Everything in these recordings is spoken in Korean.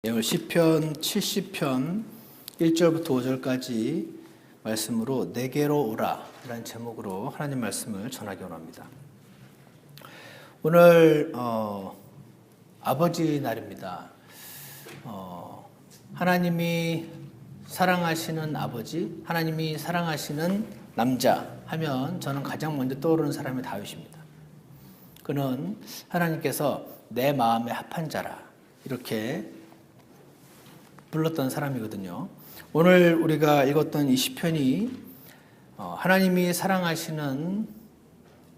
오늘 시편 70편 1절부터 5절까지 말씀으로 내게로 오라 라는 제목으로 하나님 말씀을 전하기 원합니다. 오늘 아버지 날입니다. 하나님이 사랑하시는 아버지, 하나님이 사랑하시는 남자 하면 저는 가장 먼저 떠오르는 사람이 다윗입니다. 그는 하나님께서 내 마음에 합한 자라 이렇게 불렀던 사람이거든요. 오늘 우리가 읽었던 이 시편이 하나님이 사랑하시는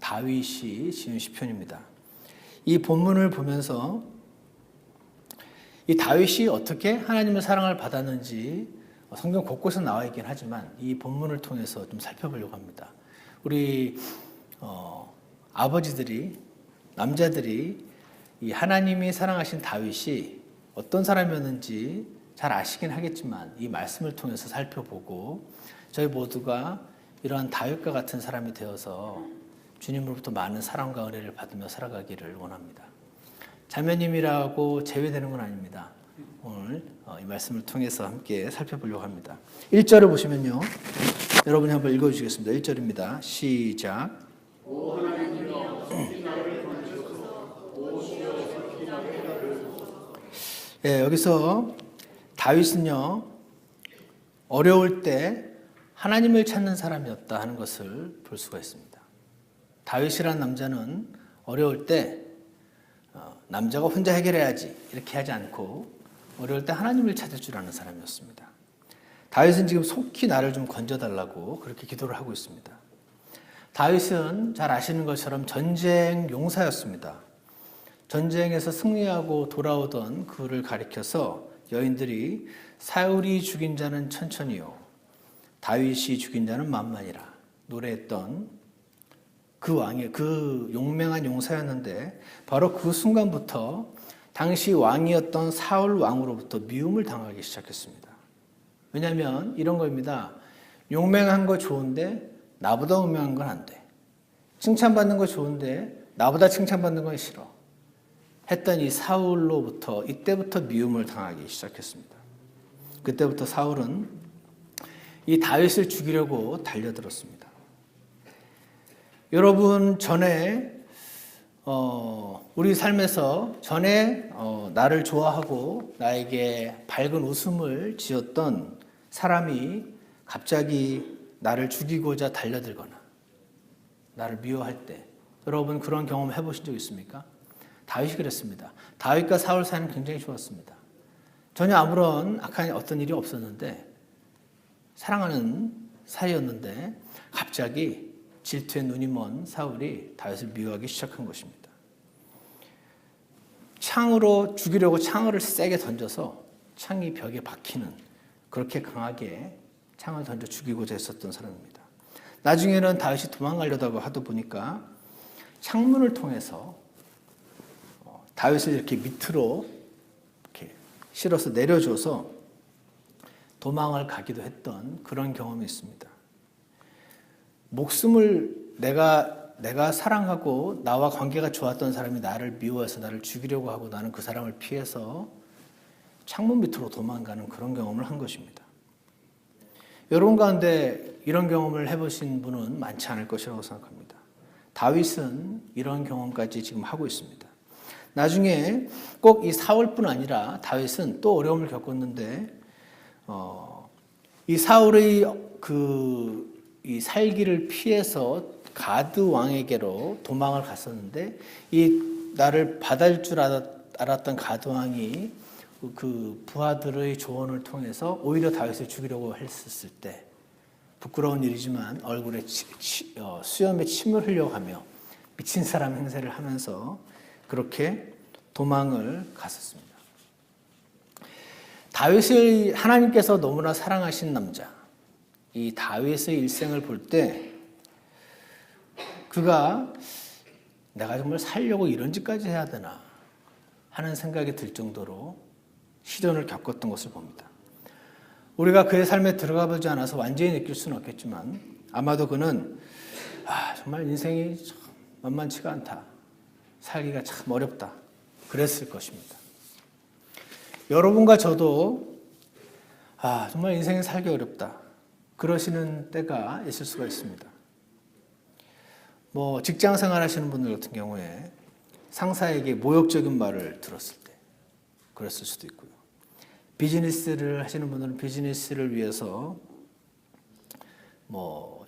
다윗이 지은 시편입니다. 이 본문을 보면서 이 다윗이 어떻게 하나님의 사랑을 받았는지 성경 곳곳에 나와 있긴 하지만 이 본문을 통해서 좀 살펴보려고 합니다. 우리 아버지들이, 남자들이 이 하나님이 사랑하신 다윗이 어떤 사람이었는지 잘 아시긴 하겠지만 이 말씀을 통해서 살펴보고 저희 모두가 이러한 다윗과 같은 사람이 되어서 주님으로부터 많은 사랑과 은혜를 받으며 살아가기를 원합니다. 자매님이라고 제외되는 건 아닙니다. 오늘 이 말씀을 통해서 함께 살펴보려고 합니다. 1절을 보시면요. 여러분이 한번 읽어주시겠습니다. 1절입니다. 시작. 오 하나님이여 속히 나를 건지소서. 오 주여 속히 나를 가르소서. 예, 여기서 다윗은요, 어려울 때 하나님을 찾는 사람이었다 하는 것을 볼 수가 있습니다. 다윗이라는 남자는 어려울 때 남자가 혼자 해결해야지 이렇게 하지 않고 어려울 때 하나님을 찾을 줄 아는 사람이었습니다. 다윗은 지금 속히 나를 좀 건져달라고 그렇게 기도를 하고 있습니다. 다윗은 잘 아시는 것처럼 전쟁 용사였습니다. 전쟁에서 승리하고 돌아오던 그를 가리켜서 여인들이 사울이 죽인 자는 천천히요 다윗이 죽인 자는 만만이라 노래했던 그 왕이 그 용맹한 용사였는데 바로 그 순간부터 당시 왕이었던 사울 왕으로부터 미움을 당하기 시작했습니다. 왜냐하면 이런 겁니다. 용맹한 거 좋은데 나보다 용맹한 건 안 돼. 칭찬받는 거 좋은데 나보다 칭찬받는 건 싫어. 했던 이 사울로부터 이때부터 미움을 당하기 시작했습니다. 그때부터 사울은 이 다윗을 죽이려고 달려들었습니다. 여러분 전에 우리 삶에서 전에 나를 좋아하고 나에게 밝은 웃음을 지었던 사람이 갑자기 나를 죽이고자 달려들거나 나를 미워할 때 여러분 그런 경험 해보신 적 있습니까? 다윗이 그랬습니다. 다윗과 사울 사이는 굉장히 좋았습니다. 전혀 아무런 악한 어떤 일이 없었는데 사랑하는 사이였는데 갑자기 질투에 눈이 먼 사울이 다윗을 미워하기 시작한 것입니다. 창으로 죽이려고 창을 세게 던져서 창이 벽에 박히는 그렇게 강하게 창을 던져 죽이고자 했었던 사람입니다. 나중에는 다윗이 도망가려다가 하다 보니까 창문을 통해서 다윗을 이렇게 밑으로 이렇게 실어서 내려줘서 도망을 가기도 했던 그런 경험이 있습니다. 목숨을 내가 사랑하고 나와 관계가 좋았던 사람이 나를 미워해서 나를 죽이려고 하고 나는 그 사람을 피해서 창문 밑으로 도망가는 그런 경험을 한 것입니다. 여러분 가운데 이런 경험을 해보신 분은 많지 않을 것이라고 생각합니다. 다윗은 이런 경험까지 지금 하고 있습니다. 나중에 꼭 이 사울뿐 아니라 다윗은 또 어려움을 겪었는데 이 사울의 이 살기를 피해서 가드 왕에게로 도망을 갔었는데 이 나를 받을 줄 알았던 가드 왕이 그 부하들의 조언을 통해서 오히려 다윗을 죽이려고 했었을 때 부끄러운 일이지만 얼굴에 수염에 침을 흘려고 하며 미친 사람 행세를 하면서 그렇게 도망을 갔었습니다. 다윗을 하나님께서 너무나 사랑하신 남자, 이 다윗의 일생을 볼 때 그가 내가 정말 살려고 이런 짓까지 해야 되나 하는 생각이 들 정도로 시련을 겪었던 것을 봅니다. 우리가 그의 삶에 들어가 보지 않아서 완전히 느낄 수는 없겠지만 아마도 그는 정말 인생이 참 만만치가 않다. 살기가 참 어렵다. 그랬을 것입니다. 여러분과 저도 정말 인생에 살기 어렵다 그러시는 때가 있을 수가 있습니다. 직장 생활 하시는 분들 같은 경우에 상사에게 모욕적인 말을 들었을 때 그랬을 수도 있고요. 비즈니스를 하시는 분들은 비즈니스를 위해서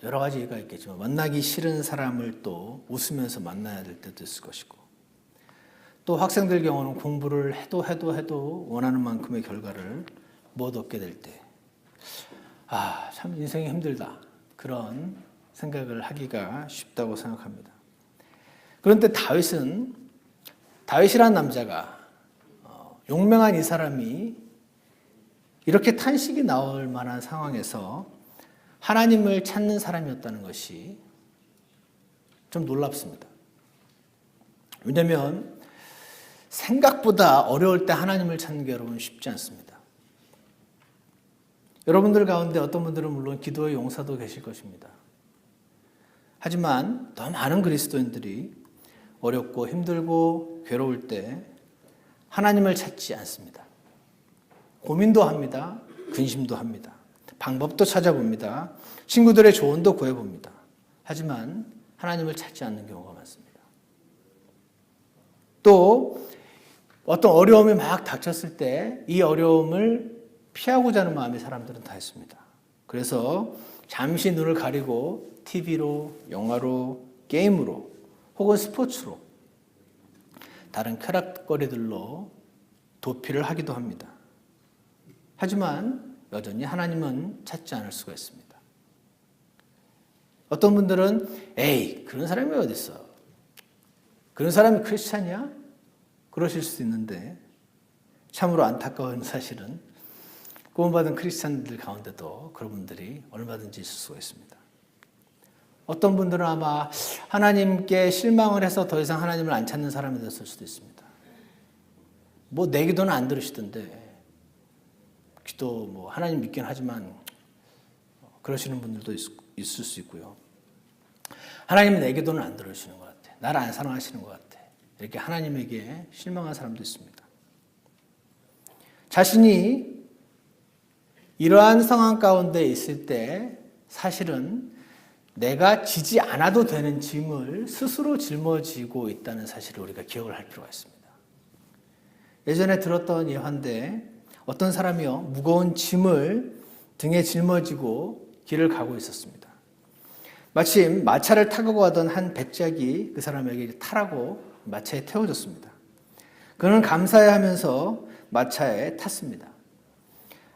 여러 가지 이유가 있겠지만 만나기 싫은 사람을 또 웃으면서 만나야 될 때도 있을 것이고, 또 학생들 경우는 공부를 해도 원하는 만큼의 결과를 못 얻게 될 때, 참 인생이 힘들다 그런 생각을 하기가 쉽다고 생각합니다. 그런데 다윗이라는 남자가, 용맹한 이 사람이 이렇게 탄식이 나올 만한 상황에서 하나님을 찾는 사람이었다는 것이 좀 놀랍습니다. 왜냐하면 생각보다 어려울 때 하나님을 찾는 게 여러분 쉽지 않습니다. 여러분들 가운데 어떤 분들은 물론 기도의 용사도 계실 것입니다. 하지만 더 많은 그리스도인들이 어렵고 힘들고 괴로울 때 하나님을 찾지 않습니다. 고민도 합니다. 근심도 합니다. 방법도 찾아봅니다. 친구들의 조언도 구해봅니다. 하지만 하나님을 찾지 않는 경우가 많습니다. 또 어떤 어려움이 막 닥쳤을 때 이 어려움을 피하고자 하는 마음이 사람들은 다 있습니다. 그래서 잠시 눈을 가리고 TV로, 영화로, 게임으로 혹은 스포츠로 다른 쾌락거리들로 도피를 하기도 합니다. 하지만 여전히 하나님은 찾지 않을 수가 있습니다. 어떤 분들은 그런 사람이 어디 있어? 그런 사람이 크리스찬이야? 그러실 수도 있는데 참으로 안타까운 사실은 구원받은 크리스찬들 가운데도 그런 분들이 얼마든지 있을 수가 있습니다. 어떤 분들은 아마 하나님께 실망을 해서 더 이상 하나님을 안 찾는 사람이 됐을 수도 있습니다. 내 기도는 안 들으시던데, 기도 하나님 믿긴 하지만 그러시는 분들도 있을 수 있고요. 하나님은 내 기도는 안 들으시는 것 같아. 나를 안 사랑하시는 것 같아. 이렇게 하나님에게 실망한 사람도 있습니다. 자신이 이러한 상황 가운데 있을 때 사실은 내가 지지 않아도 되는 짐을 스스로 짊어지고 있다는 사실을 우리가 기억을 할 필요가 있습니다. 예전에 들었던 예화인데 어떤 사람이요, 무거운 짐을 등에 짊어지고 길을 가고 있었습니다. 마침 마차를 타고 가던 한 백작이 그 사람에게 타라고 마차에 태워줬습니다. 그는 감사해하면서 마차에 탔습니다.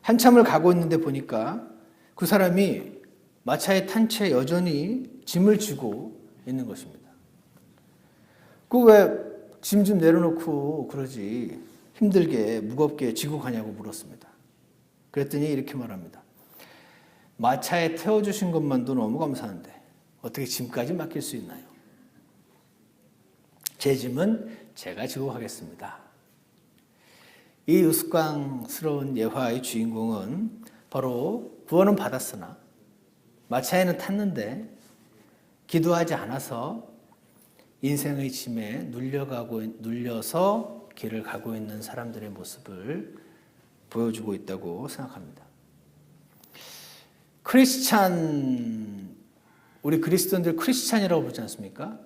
한참을 가고 있는데 보니까 그 사람이 마차에 탄 채 여전히 짐을 지고 있는 것입니다. 왜 짐 좀 내려놓고 그러지, 힘들게 무겁게 지고 가냐고 물었습니다. 그랬더니 이렇게 말합니다. 마차에 태워주신 것만도 너무 감사한데 어떻게 짐까지 맡길 수 있나요? 제 짐은 제가 지고 가겠습니다. 이 우스꽝스러운 예화의 주인공은 바로 구원은 받았으나 마차에는 탔는데 기도하지 않아서 인생의 짐에 눌려서 길을 가고 있는 사람들의 모습을 보여주고 있다고 생각합니다. 우리 그리스도인들 크리스찬이라고 부르지 않습니까?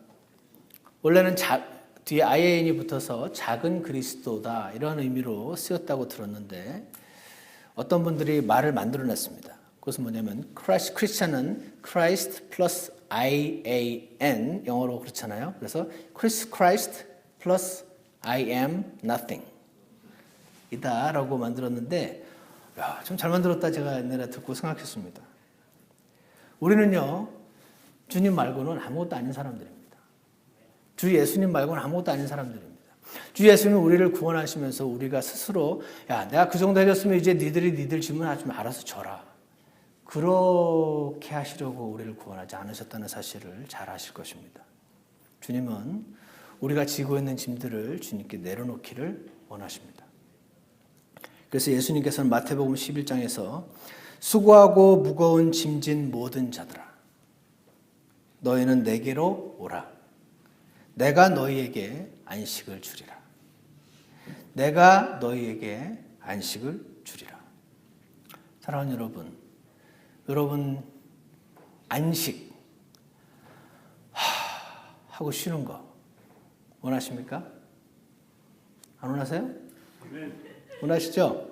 원래는 뒤에 IAN이 붙어서 작은 그리스도다 이런 의미로 쓰였다고 들었는데 어떤 분들이 말을 만들어냈습니다. 그것은 뭐냐면 크리스찬은 Christ plus IAN, 영어로 그렇잖아요. 그래서 Christ plus I am nothing 이다 라고 만들었는데, 좀 잘 만들었다 제가 옛날에 듣고 생각했습니다. 우리는요, 주님 말고는 아무것도 아닌 사람들입니다. 주 예수님 말고는 아무것도 아닌 사람들입니다. 주 예수님은 우리를 구원하시면서 우리가 스스로 내가 그 정도 해줬으면 이제 니들 짐은 좀 알아서 져라, 그렇게 하시려고 우리를 구원하지 않으셨다는 사실을 잘 아실 것입니다. 주님은 우리가 지고 있는 짐들을 주님께 내려놓기를 원하십니다. 그래서 예수님께서는 마태복음 11장에서 수고하고 무거운 짐진 모든 자들아, 너희는 내게로 오라. 내가 너희에게 안식을 주리라. 내가 너희에게 안식을 주리라. 사랑하는 여러분 안식 하고 쉬는 거 원하십니까? 안 원하세요? 원하시죠?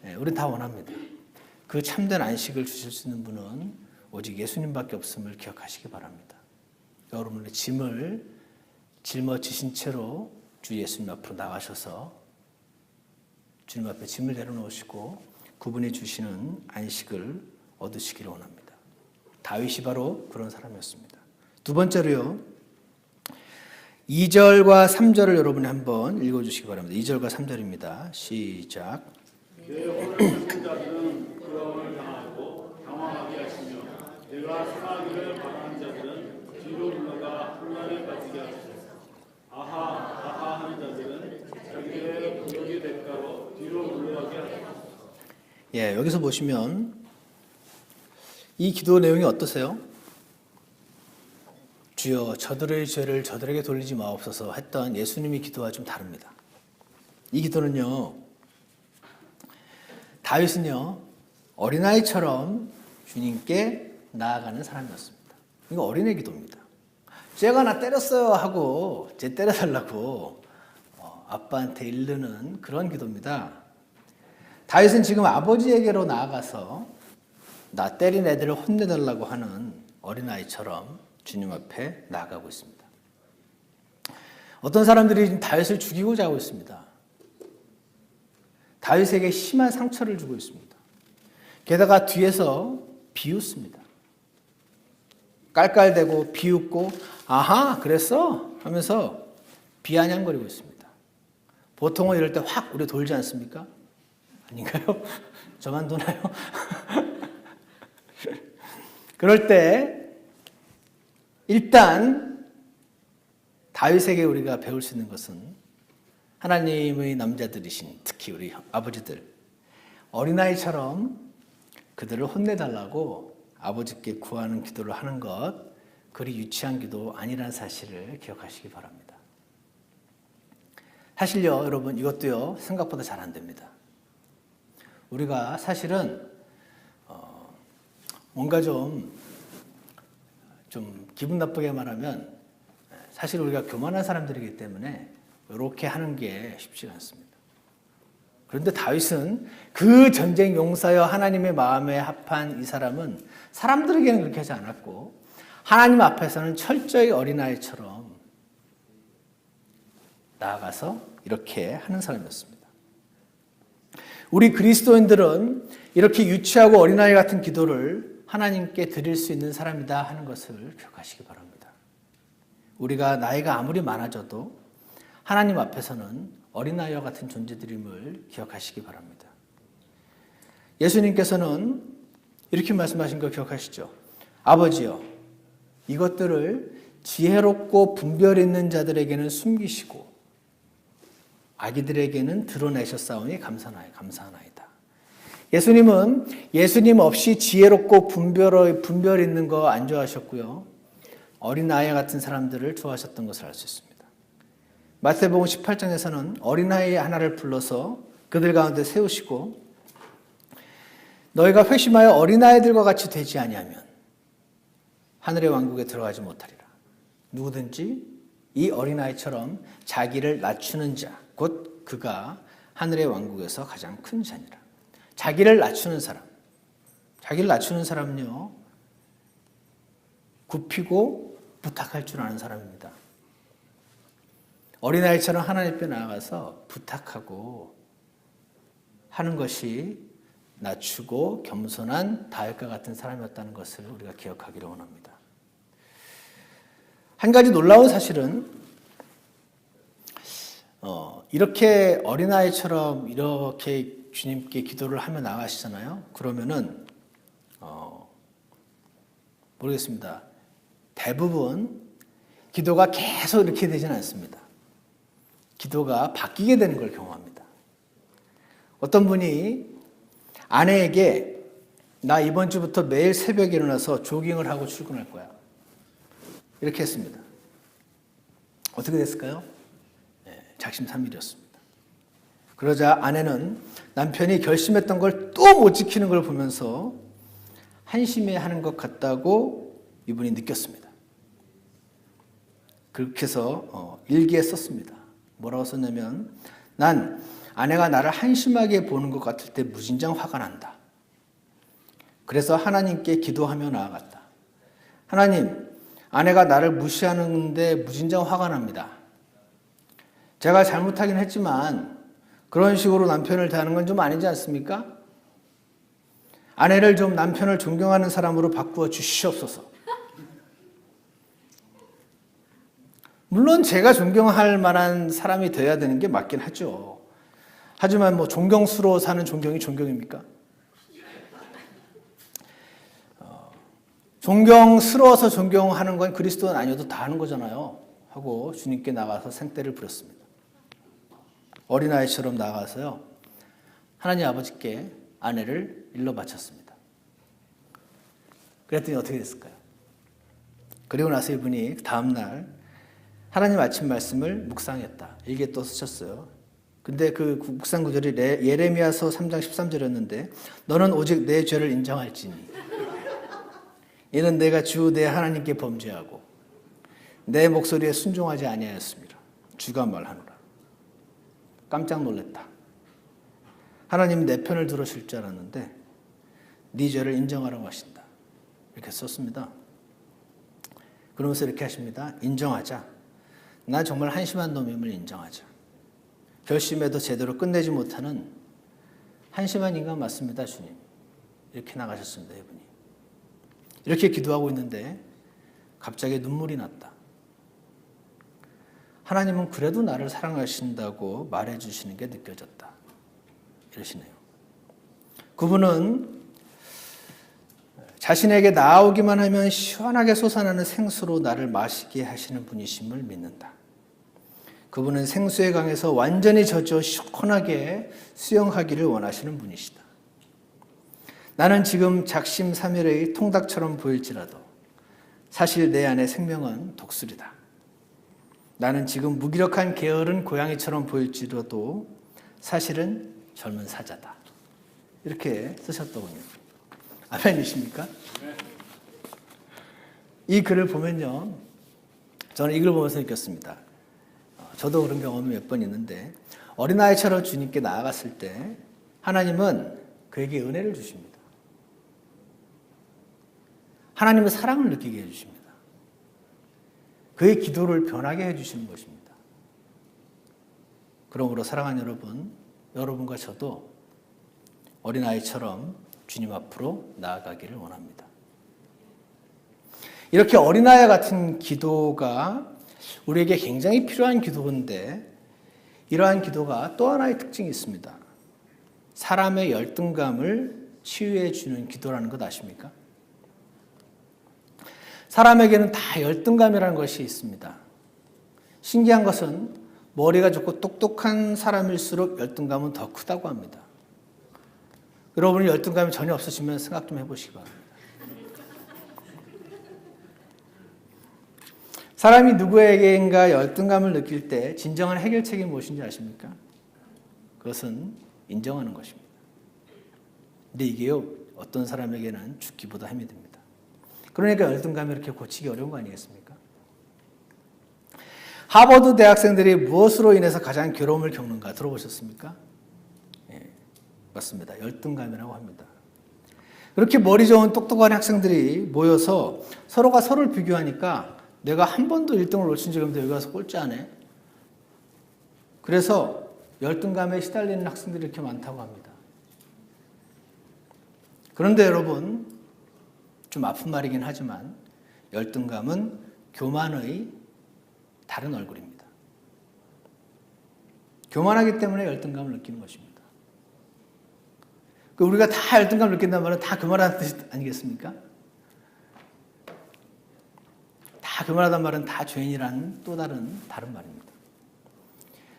네, 우린 다 원합니다. 그 참된 안식을 주실 수 있는 분은 오직 예수님밖에 없음을 기억하시기 바랍니다. 여러분의 짐을 짊어지신 채로 주 예수님 앞으로 나가셔서 주님 앞에 짐을 내려놓으시고 그분이 주시는 안식을 얻으시기를 원합니다. 다윗이 바로 그런 사람이었습니다. 두 번째로요. 2절과 3절을 여러분이 한번 읽어주시기 바랍니다. 2절과 3절입니다. 시작. 내 영혼을 찾는 자들은 부러움을 당하고 당황하게 하시며 내가 생하기를 바라는 자들은 뒤로 물러가 혼란에 빠지게 하시고 아하 하는 자들은 자기의 부족의 대가로 뒤로 물러가게 하시고. 예, 여기서 보시면 이 기도 내용이 어떠세요? 주여 저들의 죄를 저들에게 돌리지 마옵소서 했던 예수님의 기도와 좀 다릅니다. 이 기도는요, 다윗은요 어린아이처럼 주님께 나아가는 사람이었습니다. 이거 어린애 기도입니다. 쟤가 나 때렸어요 하고 쟤 때려달라고 아빠한테 이르는 그런 기도입니다. 다윗은 지금 아버지에게로 나아가서 나 때린 애들을 혼내달라고 하는 어린아이처럼 주님 앞에 나아가고 있습니다. 어떤 사람들이 지금 다윗을 죽이고자 하고 있습니다. 다윗에게 심한 상처를 주고 있습니다. 게다가 뒤에서 비웃습니다. 깔깔대고 비웃고 아하 그랬어 하면서 비아냥거리고 있습니다. 보통은 이럴 때 확 우리 돌지 않습니까? 아닌가요? 저만 도나요? 그럴 때 일단 다윗에게 우리가 배울 수 있는 것은 하나님의 남자들이신 특히 우리 아버지들 어린아이처럼 그들을 혼내달라고 아버지께 구하는 기도를 하는 것 그리 유치한 기도 아니라는 사실을 기억하시기 바랍니다. 사실요 여러분 이것도요 생각보다 잘 안 됩니다. 우리가 사실은 뭔가 좀 기분 나쁘게 말하면 사실 우리가 교만한 사람들이기 때문에 이렇게 하는 게 쉽지가 않습니다. 그런데 다윗은 그 전쟁 용사여 하나님의 마음에 합한 이 사람은 사람들에게는 그렇게 하지 않았고 하나님 앞에서는 철저히 어린아이처럼 나아가서 이렇게 하는 사람이었습니다. 우리 그리스도인들은 이렇게 유치하고 어린아이 같은 기도를 하나님께 드릴 수 있는 사람이다 하는 것을 기억하시기 바랍니다. 우리가 나이가 아무리 많아져도 하나님 앞에서는 어린아이와 같은 존재들임을 기억하시기 바랍니다. 예수님께서는 이렇게 말씀하신 거 기억하시죠? 아버지여, 이것들을 지혜롭고 분별 있는 자들에게는 숨기시고 아기들에게는 드러내셨사오니 감사하나이다. 예수님은 예수님 없이 지혜롭고 분별 있는 거 안 좋아하셨고요. 어린아이 같은 사람들을 좋아하셨던 것을 알 수 있습니다. 마태복음 18장에서는 어린아이 하나를 불러서 그들 가운데 세우시고 너희가 회심하여 어린아이들과 같이 되지 아니하면 하늘의 왕국에 들어가지 못하리라. 누구든지 이 어린아이처럼 자기를 낮추는 자, 곧 그가 하늘의 왕국에서 가장 큰 자니라. 자기를 낮추는 사람은요 굽히고 부탁할 줄 아는 사람입니다. 어린아이처럼 하나님 앞에 나아가서 부탁하고 하는 것이 낮추고 겸손한 다윗과 같은 사람이었다는 것을 우리가 기억하기를 원합니다. 한 가지 놀라운 사실은 이렇게 어린아이처럼 이렇게 주님께 기도를 하며 나가시잖아요. 그러면은 모르겠습니다. 대부분 기도가 계속 이렇게 되지는 않습니다. 기도가 바뀌게 되는 걸 경험합니다. 어떤 분이 아내에게 나 이번 주부터 매일 새벽에 일어나서 조깅을 하고 출근할 거야. 이렇게 했습니다. 어떻게 됐을까요? 작심삼일이었습니다. 그러자 아내는 남편이 결심했던 걸 또 못 지키는 걸 보면서 한심해하는 것 같다고 이분이 느꼈습니다. 그렇게 해서 일기에 썼습니다. 뭐라고 썼냐면, 난 아내가 나를 한심하게 보는 것 같을 때 무진장 화가 난다. 그래서 하나님께 기도하며 나아갔다. 하나님, 아내가 나를 무시하는데 무진장 화가 납니다. 제가 잘못하긴 했지만 그런 식으로 남편을 대하는 건 좀 아니지 않습니까? 아내를 좀 남편을 존경하는 사람으로 바꾸어 주시옵소서. 물론 제가 존경할 만한 사람이 되어야 되는 게 맞긴 하죠. 하지만 뭐 존경스러워 사는 존경이 존경입니까? 존경스러워서 존경하는 건 그리스도는 아니어도 다 하는 거잖아요. 하고 주님께 나가서 생떼를 부렸습니다. 어린아이처럼 나가서요. 하나님 아버지께 아내를 일러 바쳤습니다. 그랬더니 어떻게 됐을까요? 그리고 나서 이분이 다음날 하나님 아침 말씀을 묵상했다. 일기에 또 쓰셨어요. 근데 그 묵상 구절이 예레미야서 3장 13절이었는데 너는 오직 내 죄를 인정할지니 이는 내가 주 내 하나님께 범죄하고 내 목소리에 순종하지 아니하였습니다. 주가 말하노라. 깜짝 놀랐다. 하나님이 내 편을 들으실 줄 알았는데 네 죄를 인정하라고 하신다. 이렇게 썼습니다. 그러면서 이렇게 하십니다. 인정하자. 나 정말 한심한 놈임을 인정하자. 결심해도 제대로 끝내지 못하는 한심한 인간 맞습니다, 주님. 이렇게 나가셨습니다, 이분이. 이렇게 기도하고 있는데 갑자기 눈물이 났다. 하나님은 그래도 나를 사랑하신다고 말해주시는 게 느껴졌다. 이러시네요. 그분은 자신에게 나오기만 하면 시원하게 솟아나는 생수로 나를 마시게 하시는 분이심을 믿는다. 그분은 생수의 강에서 완전히 젖어 시원하게 수영하기를 원하시는 분이시다. 나는 지금 작심삼일의 통닭처럼 보일지라도 사실 내 안의 생명은 독수리다. 나는 지금 무기력한 게으른 고양이처럼 보일지라도 사실은 젊은 사자다. 이렇게 쓰셨더군요. 아멘이십니까? 이 글을 보면요. 저는 이 글을 보면서 느꼈습니다. 저도 그런 경험이 몇 번 있는데 어린아이처럼 주님께 나아갔을 때 하나님은 그에게 은혜를 주십니다. 하나님은 사랑을 느끼게 해주십니다. 그의 기도를 변하게 해주시는 것입니다. 그러므로 사랑하는 여러분, 여러분과 저도 어린아이처럼 주님 앞으로 나아가기를 원합니다. 이렇게 어린아이 같은 기도가 우리에게 굉장히 필요한 기도인데 이러한 기도가 또 하나의 특징이 있습니다. 사람의 열등감을 치유해 주는 기도라는 것 아십니까? 사람에게는 다 열등감이라는 것이 있습니다. 신기한 것은 머리가 좋고 똑똑한 사람일수록 열등감은 더 크다고 합니다. 여러분이 열등감이 전혀 없으시면 생각 좀 해보시기 바랍니다. 사람이 누구에게인가 열등감을 느낄 때 진정한 해결책이 무엇인지 아십니까? 그것은 인정하는 것입니다. 근데 이게요, 어떤 사람에게는 죽기보다 힘이 듭니다. 그러니까 열등감이 이렇게 고치기 어려운 거 아니겠습니까? 하버드 대학생들이 무엇으로 인해서 가장 괴로움을 겪는가 들어보셨습니까? 예, 맞습니다. 열등감이라고 합니다. 그렇게 머리 좋은 똑똑한 학생들이 모여서 서로가 서로를 비교하니까 내가 한 번도 1등을 놓친 적이 없는데 여기 와서 꼴찌하네. 그래서 열등감에 시달리는 학생들이 이렇게 많다고 합니다. 그런데 여러분, 좀 아픈 말이긴 하지만 열등감은 교만의 다른 얼굴입니다. 교만하기 때문에 열등감을 느끼는 것입니다. 우리가 다 열등감을 느낀다는 말은 다 교만하다는 뜻 아니겠습니까? 다 교만하다는 말은 다 죄인이라는 또 다른 말입니다.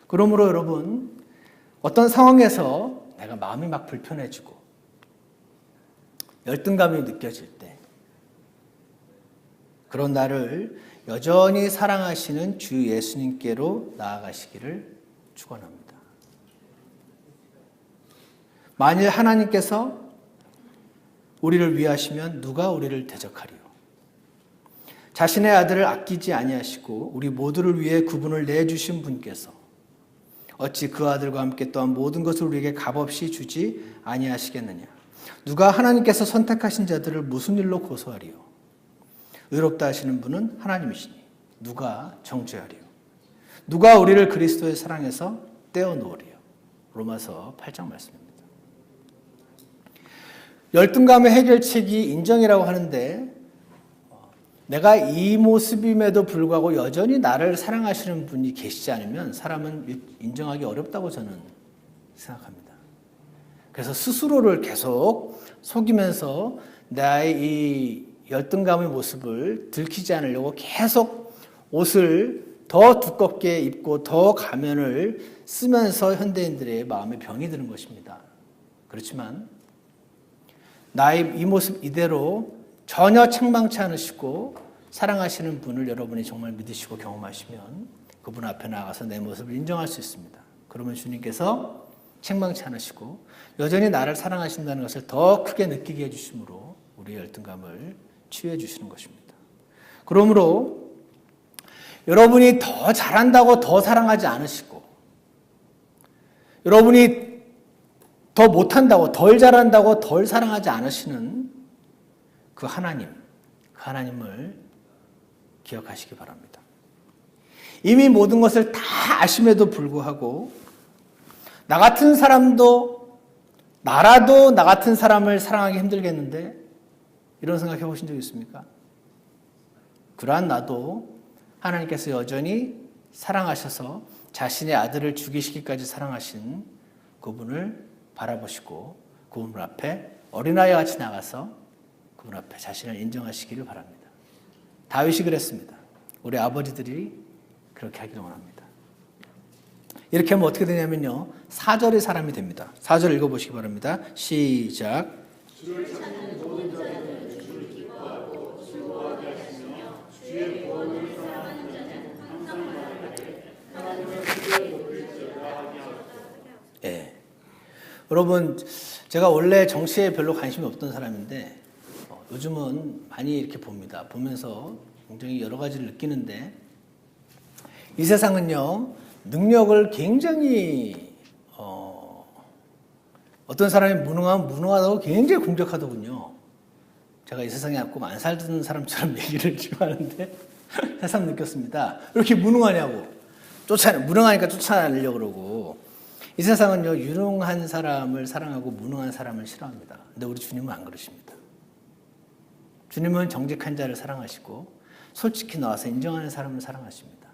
그러므로 여러분, 어떤 상황에서 내가 마음이 막 불편해지고 열등감이 느껴질 때 그런 나를 여전히 사랑하시는 주 예수님께로 나아가시기를 축원합니다. 만일 하나님께서 우리를 위하시면 누가 우리를 대적하리요? 자신의 아들을 아끼지 아니하시고 우리 모두를 위해 구분을 내주신 분께서 어찌 그 아들과 함께 또한 모든 것을 우리에게 값없이 주지 아니하시겠느냐? 누가 하나님께서 선택하신 자들을 무슨 일로 고소하리요? 의롭다 하시는 분은 하나님이시니 누가 정죄하리요? 누가 우리를 그리스도의 사랑에서 떼어놓으리요? 로마서 8장 말씀입니다. 열등감의 해결책이 인정이라고 하는데 내가 이 모습임에도 불구하고 여전히 나를 사랑하시는 분이 계시지 않으면 사람은 인정하기 어렵다고 저는 생각합니다. 그래서 스스로를 계속 속이면서 나의 이 열등감의 모습을 들키지 않으려고 계속 옷을 더 두껍게 입고 더 가면을 쓰면서 현대인들의 마음에 병이 드는 것입니다. 그렇지만 나의 이 모습 이대로 전혀 책망치 않으시고 사랑하시는 분을 여러분이 정말 믿으시고 경험하시면 그분 앞에 나가서 내 모습을 인정할 수 있습니다. 그러면 주님께서 책망치 않으시고 여전히 나를 사랑하신다는 것을 더 크게 느끼게 해주심으로 우리의 열등감을 치유해 주시는 것입니다. 그러므로 여러분이 더 잘한다고 더 사랑하지 않으시고 여러분이 더 못한다고 덜 잘한다고 덜 사랑하지 않으시는 그 하나님을 기억하시기 바랍니다. 이미 모든 것을 다 아심에도 불구하고 나 같은 사람도 나라도 나 같은 사람을 사랑하기 힘들겠는데 이런 생각 해보신 적 있습니까? 그러한 나도 하나님께서 여전히 사랑하셔서 자신의 아들을 죽이시기까지 사랑하신 그분을 바라보시고 그분 앞에 어린아이 같이 나가서 그분 앞에 자신을 인정하시기를 바랍니다. 다윗이 그랬습니다. 우리 아버지들이 그렇게 하기를 원합니다. 이렇게 하면 어떻게 되냐면요. 4절의 사람이 됩니다. 4절 읽어보시기 바랍니다. 시작. 주를 찾는 모든 자들은 주를 기뻐하고 즐거워하게 하시며 주의 구원을 사랑하는 자는 항상 말하되 하나님을 크게 높일지어다 하게 하소서. 예. 여러분, 제가 원래 정치에 별로 관심이 없던 사람인데 요즘은 많이 이렇게 봅니다. 보면서 굉장히 여러 가지를 느끼는데 이 세상은요. 능력을 굉장히 어떤 사람이 무능하다고 굉장히 공격하더군요. 제가 이 세상에 앞고 안 살던 사람처럼 얘기를 지금 하는데 새삼 느꼈습니다. 왜 이렇게 무능하냐고. 무능하니까 쫓아내려고 그러고 이 세상은요. 유능한 사람을 사랑하고 무능한 사람을 싫어합니다. 근데 우리 주님은 안 그러십니다. 주님은 정직한 자를 사랑하시고 솔직히 나와서 인정하는 사람을 사랑하십니다.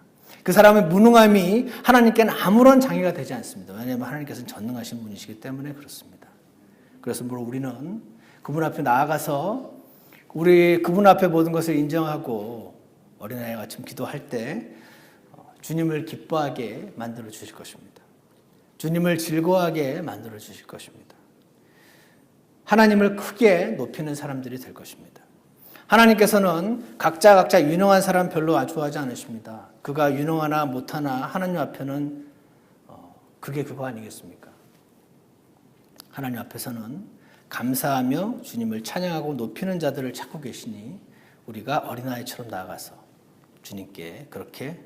그 사람의 무능함이 하나님께는 아무런 장애가 되지 않습니다. 왜냐하면 하나님께서는 전능하신 분이시기 때문에 그렇습니다. 그래서 우리는 그분 앞에 나아가서 그분 앞에 모든 것을 인정하고 어린아이 같이 기도할 때 주님을 기뻐하게 만들어 주실 것입니다. 주님을 즐거워하게 만들어 주실 것입니다. 하나님을 크게 높이는 사람들이 될 것입니다. 하나님께서는 각자 유능한 사람 별로 좋아하지 않으십니다. 그가 유능하나 못하나 하나님 앞에는 그게 그거 아니겠습니까? 하나님 앞에서는 감사하며 주님을 찬양하고 높이는 자들을 찾고 계시니 우리가 어린아이처럼 나아가서 주님께 그렇게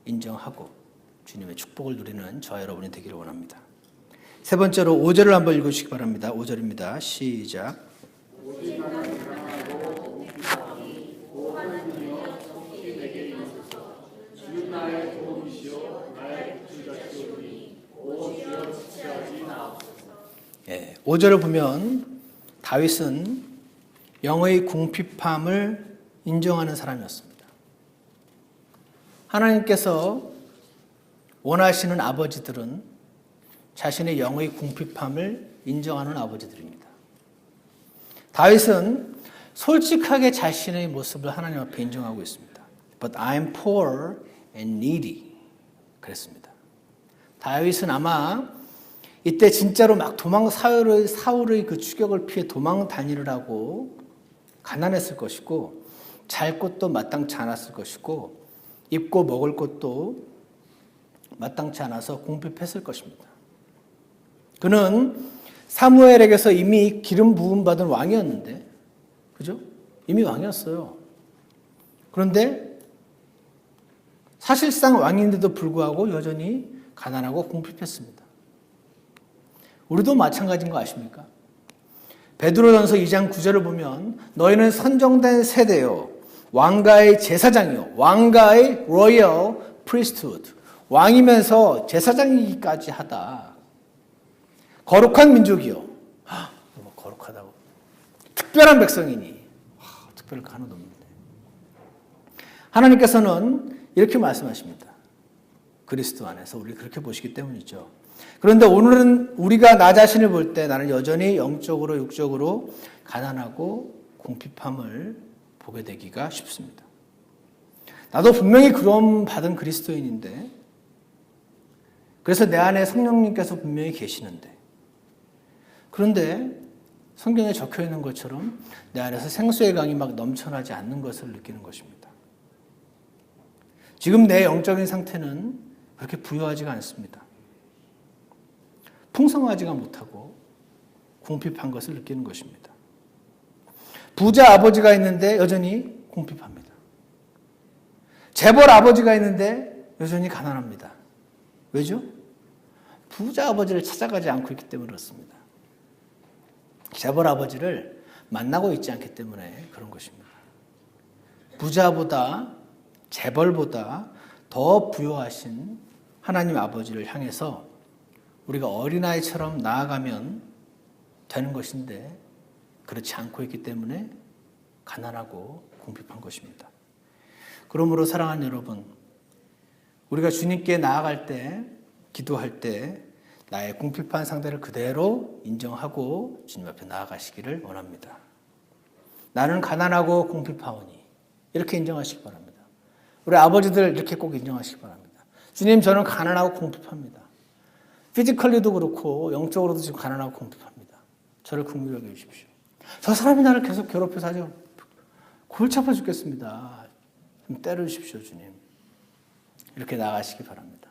인정하고 주님의 축복을 누리는 저와 여러분이 되기를 원합니다. 세 번째로 5절을 한번 읽으시기 바랍니다. 5절입니다. 시작. 예, 5절을 보면 다윗은 영의 궁핍함을 인정하는 사람이었습니다. 하나님께서 원하시는 아버지들은 자신의 영의 궁핍함을 인정하는 아버지들입니다. 다윗은 솔직하게 자신의 모습을 하나님 앞에 인정하고 있습니다. But I'm poor and needy. 그랬습니다. 다윗은 아마 이때 진짜로 막 사울의 그 추격을 피해 도망 다니를 하고 가난했을 것이고 잘 곳도 마땅치 않았을 것이고 입고 먹을 것도 마땅치 않아서 궁핍했을 것입니다. 그는 사무엘에게서 이미 기름 부음 받은 왕이었는데, 그죠? 이미 왕이었어요. 그런데 사실상 왕인데도 불구하고 여전히 가난하고 궁핍했습니다. 우리도 마찬가지인 거 아십니까? 베드로전서 2장 9절을 보면 너희는 선정된 세대요, 왕가의 제사장이요, 왕가의 로열 프리스트후드, 왕이면서 제사장이기까지 하다. 거룩한 민족이요. 너무 거룩하다고. 특별한 백성이니. 특별할 거 하나도 없는데. 하나님께서는 이렇게 말씀하십니다. 그리스도 안에서 우리 그렇게 보시기 때문이죠. 그런데 오늘은 우리가 나 자신을 볼 때 나는 여전히 영적으로 육적으로 가난하고 궁핍함을 보게 되기가 쉽습니다. 나도 분명히 구원 받은 그리스도인인데, 그래서 내 안에 성령님께서 분명히 계시는데, 그런데 성경에 적혀 있는 것처럼 내 안에서 생수의 강이 막 넘쳐나지 않는 것을 느끼는 것입니다. 지금 내 영적인 상태는 그렇게 부유하지가 않습니다. 풍성하지가 못하고 궁핍한 것을 느끼는 것입니다. 부자 아버지가 있는데 여전히 궁핍합니다. 재벌 아버지가 있는데 여전히 가난합니다. 왜죠? 부자 아버지를 찾아가지 않고 있기 때문에 그렇습니다. 재벌 아버지를 만나고 있지 않기 때문에 그런 것입니다. 부자보다, 재벌보다 더 부유하신 하나님 아버지를 향해서 우리가 어린아이처럼 나아가면 되는 것인데 그렇지 않고 있기 때문에 가난하고 궁핍한 것입니다. 그러므로 사랑하는 여러분, 우리가 주님께 나아갈 때, 기도할 때 나의 궁핍한 상태를 그대로 인정하고 주님 앞에 나아가시기를 원합니다. 나는 가난하고 궁핍하오니, 이렇게 인정하시기 바랍니다. 우리 아버지들 이렇게 꼭 인정하시기 바랍니다. 주님, 저는 가난하고 궁핍합니다. 피지컬리도 그렇고 영적으로도 지금 가난하고 궁핍합니다. 저를 긍휼히 여겨 주십시오. 저 사람이 나를 계속 괴롭혀서 아주 골치 아파 죽겠습니다. 좀 때려주십시오, 주님. 이렇게 나아가시기 바랍니다.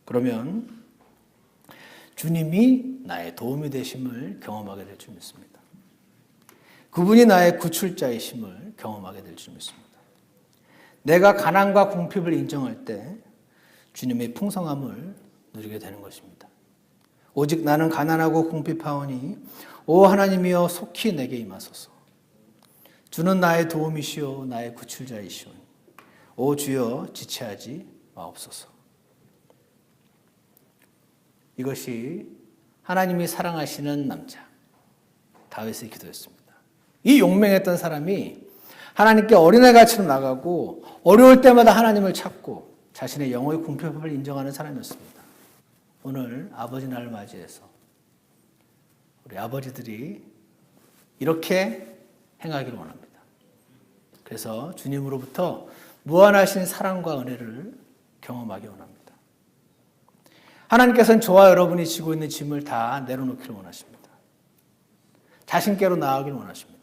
그러면 주님이 나의 도움이 되심을 경험하게 될 줄 믿습니다. 그분이 나의 구출자이심을 경험하게 될 줄 믿습니다. 내가 가난과 궁핍을 인정할 때 주님의 풍성함을 누리게 되는 것입니다. 오직 나는 가난하고 궁핍하오니 오 하나님이여 속히 내게 임하소서. 주는 나의 도움이시오 나의 구출자이시오니 오 주여 지체하지 마옵소서. 이것이 하나님이 사랑하시는 남자 다윗의 기도였습니다. 이 용맹했던 사람이 하나님께 어린애같이 나가고 어려울 때마다 하나님을 찾고 자신의 영혼의 궁핍함을 인정하는 사람이었습니다. 오늘 아버지 날을 맞이해서 우리 아버지들이 이렇게 행하기를 원합니다. 그래서 주님으로부터 무한하신 사랑과 은혜를 경험하기 원합니다. 하나님께서는 저와 여러분이 지고 있는 짐을 다 내려놓기를 원하십니다. 자신께로 나아가기를 원하십니다.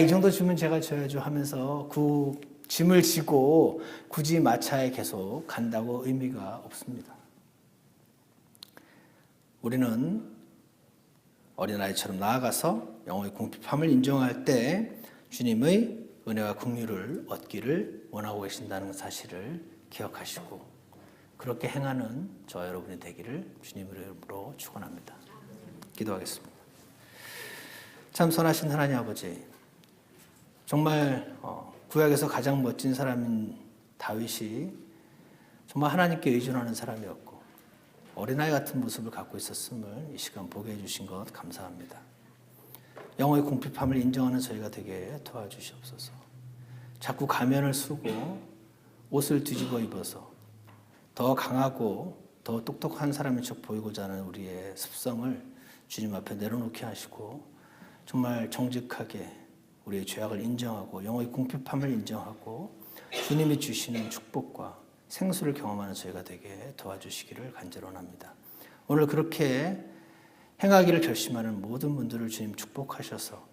이 정도 짐은 제가 져야죠 하면서 그 짐을 지고 굳이 마차에 계속 간다고 의미가 없습니다. 우리는 어린아이처럼 나아가서 영혼의 궁핍함을 인정할 때 주님의 은혜와 긍휼을 얻기를 원하고 계신다는 사실을 기억하시고 그렇게 행하는 저와 여러분이 되기를 주님의 이름으로 축원합니다. 기도하겠습니다. 참 선하신 하나님 아버지, 정말 구약에서 가장 멋진 사람인 다윗이 정말 하나님께 의존하는 사람이었고 어린아이 같은 모습을 갖고 있었음을 이 시간 보게 해주신 것 감사합니다. 영혼의 궁핍함을 인정하는 저희가 되게 도와주시옵소서. 자꾸 가면을 쓰고 옷을 뒤집어 입어서 더 강하고 더 똑똑한 사람인 척 보이고자 하는 우리의 습성을 주님 앞에 내려놓게 하시고 정말 정직하게 우리의 죄악을 인정하고 영혼의 궁핍함을 인정하고 주님이 주시는 축복과 생수를 경험하는 저희가 되게 도와주시기를 간절히 원합니다. 오늘 그렇게 행하기를 결심하는 모든 분들을 주님 축복하셔서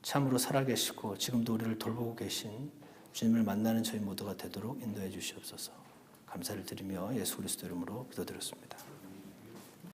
참으로 살아계시고 지금도 우리를 돌보고 계신 주님을 만나는 저희 모두가 되도록 인도해 주시옵소서. 감사를 드리며 예수 그리스도 이름으로 기도드렸습니다.